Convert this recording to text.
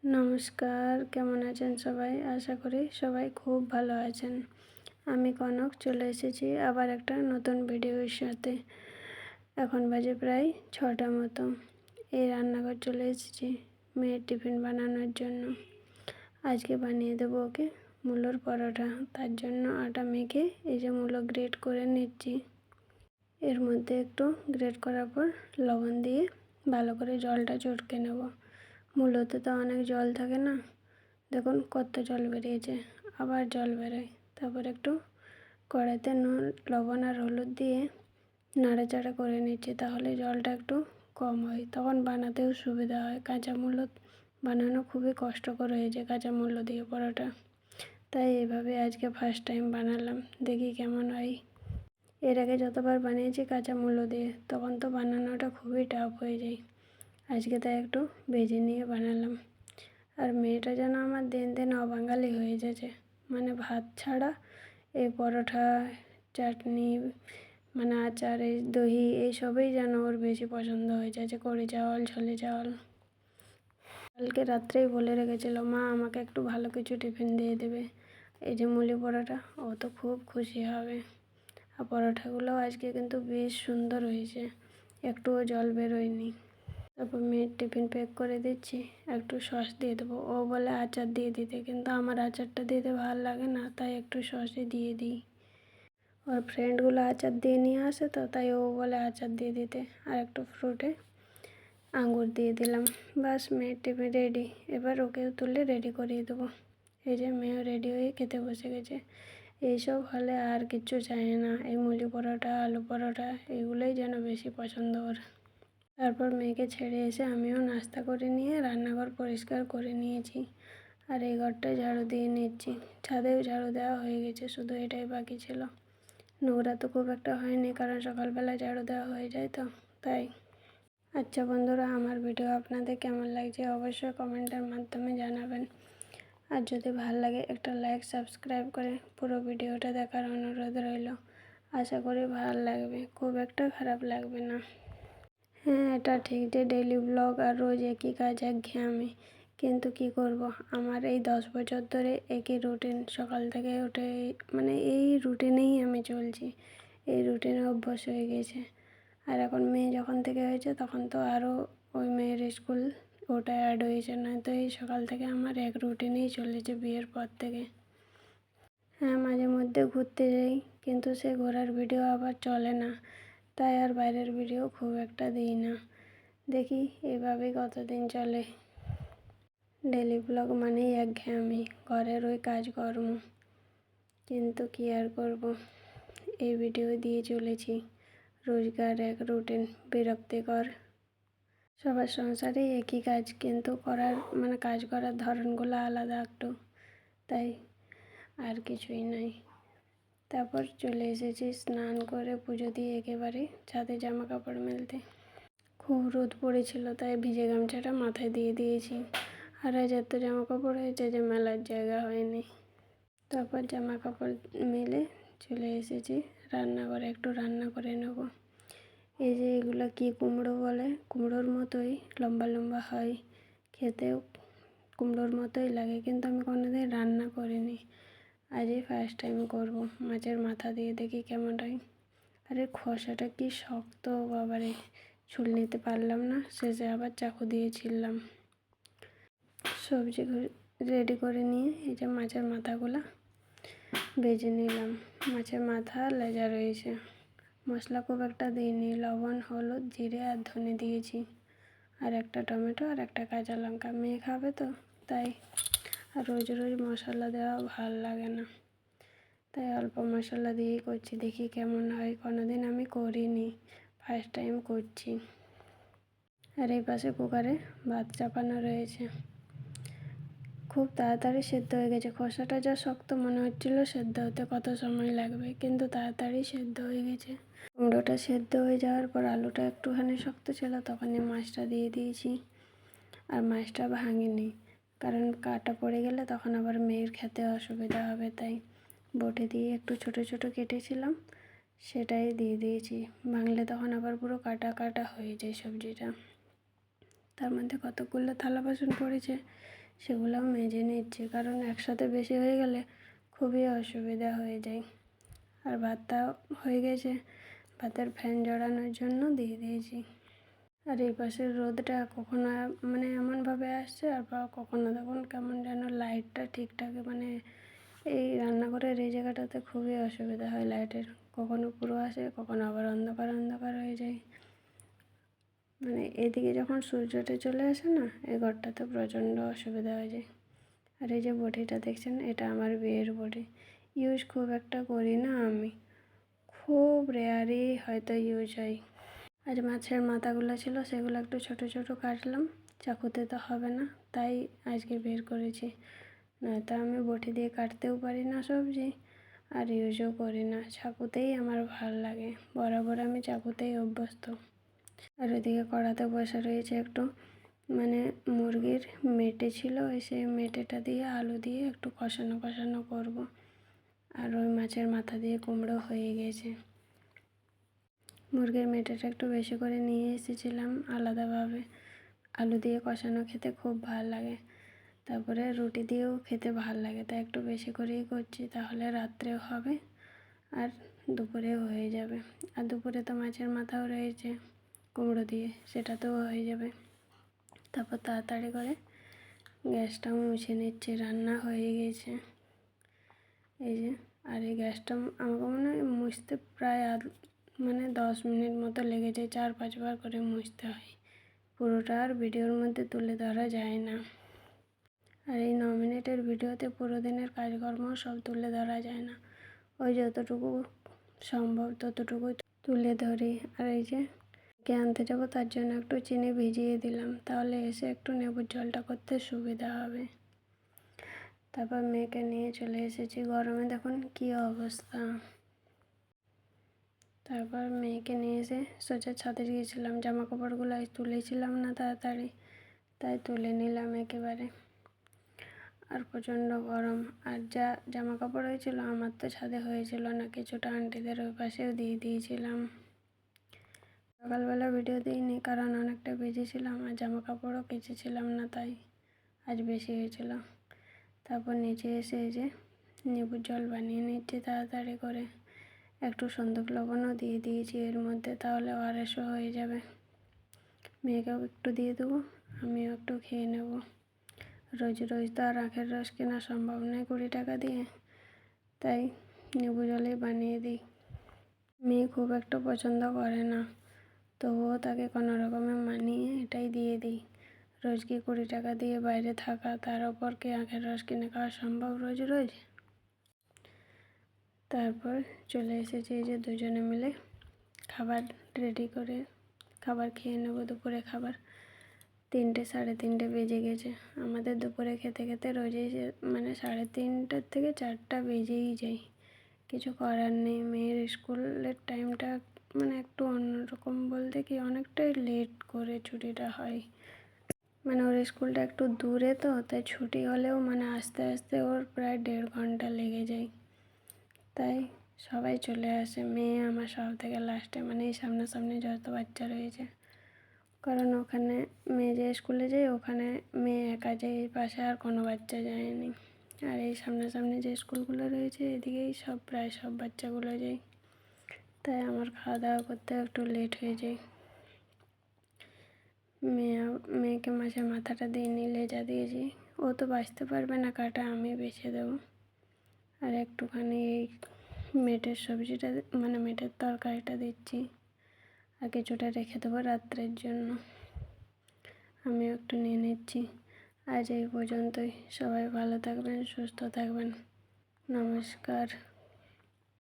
নমস্কার, কেমন আছেন সবাই? আশা করি সবাই খুব ভালো আছেন। আমি কনক চলে এসেছি আবার একটা নতুন ভিডিওর সাথে। এখন বাজে প্রায় 6টা মতো। এই রান্নাঘর চলে এসেছি মেয়ের টিফিন বানানোর জন্য। আজকে বানিয়ে দেবো ওকে মূলোর পরোটা। তার জন্য আটা মেখে এই যে মূলো গ্রেট করে নিচ্ছি। এর মধ্যে একটু গ্রেট করার পর লবণ দিয়ে ভালো করে জলটা চটকে নেব। মূলোতে তো অনেক জল থাকে না, দেখুন কত জল বেরিয়েছে, আবার জল বেরোয়। তারপর একটু কড়াইতে নুন, লবণ আর হলুদ দিয়ে নাড়াচাড়া করে নিচ্ছি, তাহলে জলটা একটু কম হয়, তখন বানাতেও সুবিধা হয়। কাঁচা মূলো বানানো খুবই কষ্টকর হয়েছে কাঁচা মূলো দিয়ে পরোটা, তাই এইভাবে আজকে ফার্স্ট টাইম বানালাম, দেখি কেমন হয়। এর আগে যতবার বানিয়েছি কাঁচা মূলো দিয়ে, তখন তো বানানোটা খুবই টাফ হয়ে যায়। আজকে তাই একটু ভেজে নিয়ে বানালাম। আর মেয়েটা যেন আমার দিন দিন অবাঙালি হয়ে যাচ্ছে, মানে ভাত ছাড়া এই পরোটা, চাটনি, মানে আচার, এই দহি, এইসবই যেন ওর বেশি পছন্দ হয়ে যাচ্ছে। কড়ি চাওয়াল, ছোলে চাওয়াল। কালকে রাত্রেই বলে রেখেছিল, মা আমাকে একটু ভালো কিছু টিফিন দিয়ে দেবে, এই যে মুলি পরোটা। ও তো খুব খুশি হবে। আর পরোটাগুলোও আজকে কিন্তু বেশ সুন্দর হয়েছে, একটুও জল বেরোয়নি। তারপর মেয়ের টিফিন প্যাক করে দিচ্ছি, একটু সস দিয়ে দেবো। ও বলে আচার দিয়ে দিতে, কিন্তু আমার আচারটা দিতে ভালো লাগে না, তাই একটু সসই দিয়ে দিই। ওর ফ্রেন্ডগুলো আচার দিয়ে নিয়ে আসে তো, তাই ও বলে আচার দিয়ে দিতে। আর একটু ফ্রুটে আঙুর দিয়ে দিলাম। বাস, মেয়ের টিফিন রেডি। এবার ওকেও তুলে রেডি করিয়ে দেবো। এই যে মেয়েও রেডি হয়ে খেতে বসে গেছে। এইসব হলে আর কিচ্ছু চাই না, এই মুলি পরোটা, আলু পরোটা, এগুলোই যেন বেশি পছন্দ ওর। তারপর মেয়েকে ছেড়ে এসে আমিও নাস্তা করে নিয়ে রান্নাঘর পরিষ্কার করে নিয়েছি। আর এই ঘরটায় ঝাড়ু দিয়ে নিচ্ছি। ছাদেও ঝাড়ু দেওয়া হয়ে গেছে, শুধু এটাই বাকি ছিল। নোংরা তো খুব একটা হয়নি, কারণ সকালবেলা ঝাড়ু দেওয়া হয়ে যায় তো, তাই। আচ্ছা বন্ধুরা, আমার ভিডিও আপনাদের কেমন লাগছে অবশ্যই কমেন্টের মাধ্যমে জানাবেন। আর যদি ভালো লাগে একটা লাইক, সাবস্ক্রাইব করে পুরো ভিডিওটা দেখার অনুরোধ রইল। আশা করি ভালো লাগবে, খুব একটা খারাপ লাগবে না। হ্যাঁ, এটা ঠিক যে ডেইলি ব্লগ আর রোজ একই কাজ, একঘেয়েমি। কিন্তু কি করব, আমার এই 10 বছর ধরে একই রুটিন। সকাল থেকে উঠে মানে এই রুটিনেই আমি চলছি, এই রুটিনে অভ্যাস হয়ে গেছে। আর এখন মেয়ে যখন থেকে হয়েছে তখন তো আরও ওই মেয়ের স্কুল, ওটা অ্যাড হয়েছে, নয়তো এই সকাল থেকে আমার এক রুটিনেই চলেছে বিয়ের পর থেকে। হ্যাঁ, মাঝে মধ্যে ঘুরতে যাই, কিন্তু সে ঘোরার ভিডিও আবার চলে না, তাই আর বাইরের ভিডিও খুব একটা দিই না। দেখি এভাবেই কতদিন চলে। ডেলি ব্লগ মানেই একঘেয়েমি, ঘরের ওই কাজকর্ম, কিন্তু কি আর করব, এই ভিডিও দিয়ে চলেছি। রোজকার এক রুটিন, বিরক্তিকর। সবার সংসারে একই কাজ, কিন্তু করার মানে কাজ করার ধরনগুলো আলাদা একটু, তাই আর কিছুই নয়। তারপর চলে এসেছি স্নান করে পুজো দিয়ে একেবারে ছাদে জামা কাপড় মেলতে। খুব রোদ পড়েছিল, তাই ভিজে গামছাটা মাথায় দিয়ে দিয়েছি। আর আজ এত জামা কাপড় হয়েছে যে মেলার জায়গা হয়নি। তারপর জামা কাপড় মেলে চলে এসেছি রান্নাঘরে, একটু রান্না করে নেব। এই যে এগুলো কি কুমড়ো বলে, কুমড়োর মতোই লম্বা লম্বা হয়, খেতেও কুমড়োর মতোই লাগে, কিন্তু আমি কোনোদিন রান্না করিনি, আজই ফার্স্ট টাইম করব। মাছের মাথা দিয়ে দেখি কেমন হয়। আরে খোসাটা কি শক্ত বাবারে, ছুল নিতে পারলাম না, শেষে আবার চাকু দিয়ে ছিললাম। সবজি রেডি করে নিয়ে এই যে মাছের মাথাগুলো ভেজে নিলাম। মাছের মাথা লেজা রয়েছে। মশলা খুব একটা দিইনি, লবণ, হলুদ, জিরে আর ধনে দিয়েছি। আর একটা টমেটো আর একটা কাঁচা লঙ্কা, মেয়ে খাবে তো তাই। আর রোজ রোজ মশলা দেওয়া ভাল লাগে না, তাই অল্প মশলা দিয়েই করছি, দেখি কেমন হয়। কোনোদিন আমি করিনি, ফার্স্ট টাইম করছি। আর এই পাশে কুকারে ভাত চাপানো রয়েছে। খুব তাড়াতাড়ি সেদ্ধ হয়ে গেছে। খোসাটা যা শক্ত মনে হচ্ছিল সেদ্ধ হতে কত সময় লাগবে, কিন্তু তাড়াতাড়ি সেদ্ধ হয়ে গেছে। কুমড়োটা সেদ্ধ হয়ে যাওয়ার পর আলুটা একটুখানি শক্ত ছিল, তখনই মাছটা দিয়ে দিয়েছি। আর মাছটা ভাঙিনি, কারণ কাটা পড়ে গেলে তখন আবার মেয়ের খেতে অসুবিধা হবে, তাই বটি দিয়ে একটু ছোট ছোট কেটেছিলাম, সেটাই দিয়ে দিয়েছি। ভাঙলে তখন আবার পুরো কাটা কাটা হয়ে যায় সবজিটা। তার মধ্যে কতগুলো থালা বাসন পড়েছে, সেগুলোও মেজে নিচ্ছি, কারণ একসাথে বেশি হয়ে গেলে খুবই অসুবিধা হয়ে যায়। আর ভাতটা হয়ে গেছে, ভাতের ফ্যান জড়ানোর জন্য দিয়ে দিয়েছি। আর এই পাশের রোদটা কখনো মানে এমনভাবে আসছে, আর কখনো দেখুন কেমন যেন লাইটটা ঠিকঠাক মানে এই রান্নাঘরের এই জায়গাটাতে খুবই অসুবিধা হয় লাইটের, কখনো পুরো আসে কখনো আবার অন্ধকার অন্ধকার হয়ে যায়। মানে এদিকে যখন সূর্যটা চলে আসে না, এই ঘরটাতে প্রচণ্ড অসুবিধা হয়ে যায়। আর এই যে বটিটা দেখছেন, এটা আমার বিয়ের বটি। ইউজ খুব একটা করি না আমি, খুব রেয়ারই হয়তো ইউজ হয়। আজ মাছের মাথাগুলো ছিল, সেগুলো একটু ছোট ছোট কাটলাম, চাকুতে তো হবে না, তাই আজকে বের করেছি। নয়তো আমি বটি দিয়ে কাটতেও পারি না সবজি, আর ইউজও করি না, চাকুতেই আমার ভাল লাগে, বরাবর আমি চাকুতেই অভ্যস্ত। আর ওইদিকে কড়াতে বসে রয়েছে একটু মানে মুরগির মেটে ছিল, সেই মেটেটা দিয়ে আলু দিয়ে একটু কষানো কষানো করব। আর ওই মাছের মাথা দিয়ে কুমড়ো হয়ে গেছে। মুরগির মেটেটা একটু বেশি করে নিয়ে এসেছিলাম আলাদাভাবে, আলু দিয়ে কষানো খেতে খুব ভাল লাগে, তারপরে রুটি দিয়েও খেতে ভাল লাগে, তাই একটু বেশি করেই করছি, তাহলে রাত্রেও হবে আর দুপুরেও হয়ে যাবে। আর দুপুরে তো মাছের মাথাও রয়েছে কুমড়ো দিয়ে, সেটাতেও হয়ে যাবে। তারপর তাড়াতাড়ি করে গ্যাসটাও মুছে নিচ্ছি, রান্না হয়ে গেছে এই যে। আর এই গ্যাসটা আমাকে মনে হয় মুছতে প্রায় মানে 10 মিনিট মতো লেগে যায়, 4-5 বার করে মুছতে হয়, পুরোটা আর ভিডিওর মধ্যে তুলে ধরা যায় না। আর এই 9 মিনিটের ভিডিওতে পুরো দিনের কাজকর্ম সব তুলে ধরা যায় না, ওই যতটুকু সম্ভব ততটুকু তুলে ধরি। আর এই যে কে আনতে যাবো, তার জন্য একটু চিনি ভিজিয়ে দিলাম, তাহলে এসে একটু লেবুর জলটা করতে সুবিধা হবে। তারপর মেয়েকে নিয়ে চলে এসেছি, গরমে দেখুন কী অবস্থা। তারপর মেয়েকে নিয়ে এসে সোজা ছাদে গিয়েছিলাম, জামা কাপড়গুলো তুলেছিলাম না তাড়াতাড়ি, তাই তুলে নিলাম একেবারে। আর প্রচণ্ড গরম, আর যা জামা কাপড় হয়েছিল আমার তো ছাদে হয়েছিল না, কিছুটা আন্টিদের ওই পাশেও দিয়ে দিয়েছিলাম। সকালবেলা ভিডিও দিইনি কারণ অনেকটা ভিজেছিলাম, আর জামা কাপড়ও কেচেছিলাম না, তাই আজ বেশি হয়েছিল। তারপর নিচে এসে এই যে লেবুর জল বানিয়ে নিচ্ছি তাড়াতাড়ি করে, একটু সন্দক লবণও দিয়ে দিয়েছি এর মধ্যে, তাহলে ওআরএসও হয়ে যাবে। মেয়েকেও একটু দিয়ে দেবো, আমিও একটু খেয়ে নেব। রোজ রোজ তো আর আখের রস কেনা সম্ভব নয় 20 টাকা দিয়ে, তাই লেবু জলেই বানিয়ে দিই। মেয়ে খুব একটা পছন্দ করে না, তবুও তাকে কোনো রকমে মানিয়ে এটাই দিয়ে দিই। রোজ কি 20 টাকা দিয়ে বাইরে থাকা, তার ওপর কি আখের রস কিনে খাওয়া সম্ভব রোজ রোজ? তারপর চলে এসেছি এই যে দুজনে মিলে খাবার রেডি করে খাবার খেয়ে নেব, দুপুরে খাবার। 3টে 3:30 বেজে গেছে, আমাদের দুপুরে খেতে খেতে রোজই মানে 3:30 থেকে 4টা বেজেই যায়। কিছু করার নেই, মেয়ের স্কুলের টাইমটা মানে একটু অন্যরকম বলতে কি অনেকটাই লেট করে ছুটিটা হয়, মানে ওর স্কুলটা একটু দূরে তো, তাই ছুটি হলেও মানে আস্তে আস্তে ওর প্রায় 1.5 ঘন্টা লেগে যায়, তাই সবাই চলে আসে, মেয়ে আমার সব থেকে লাস্টে, মানে এই সামনাসামনি যত বাচ্চা রয়েছে, কারণ ওখানে মেয়ে যে স্কুলে যায় ওখানে মেয়ে একা যায়, এই পাশে আর কোনো বাচ্চা যায়নি। আর এই সামনাসামনি যে স্কুলগুলো রয়েছে এদিকেই সব প্রায় সব বাচ্চাগুলো যায়, তাই আমার খাওয়া দাওয়া করতে একটু লেট হয়ে যায়। মেয়েকে মাছের মাথাটা দিইনি, লেজা দিয়েছি, ও তো বাঁচতে পারবে না, কাটা আমি বেছে দেবো। আর একটুখানি এই মেটের সবজিটা মানে মেটের তরকারিটা দিচ্ছি, আর কিছুটা রেখে দেবো রাত্রের জন্য, আমিও একটু নিয়ে নিচ্ছি। আজ এই পর্যন্তই, সবাই ভালো থাকবেন, সুস্থ থাকবেন, নমস্কার।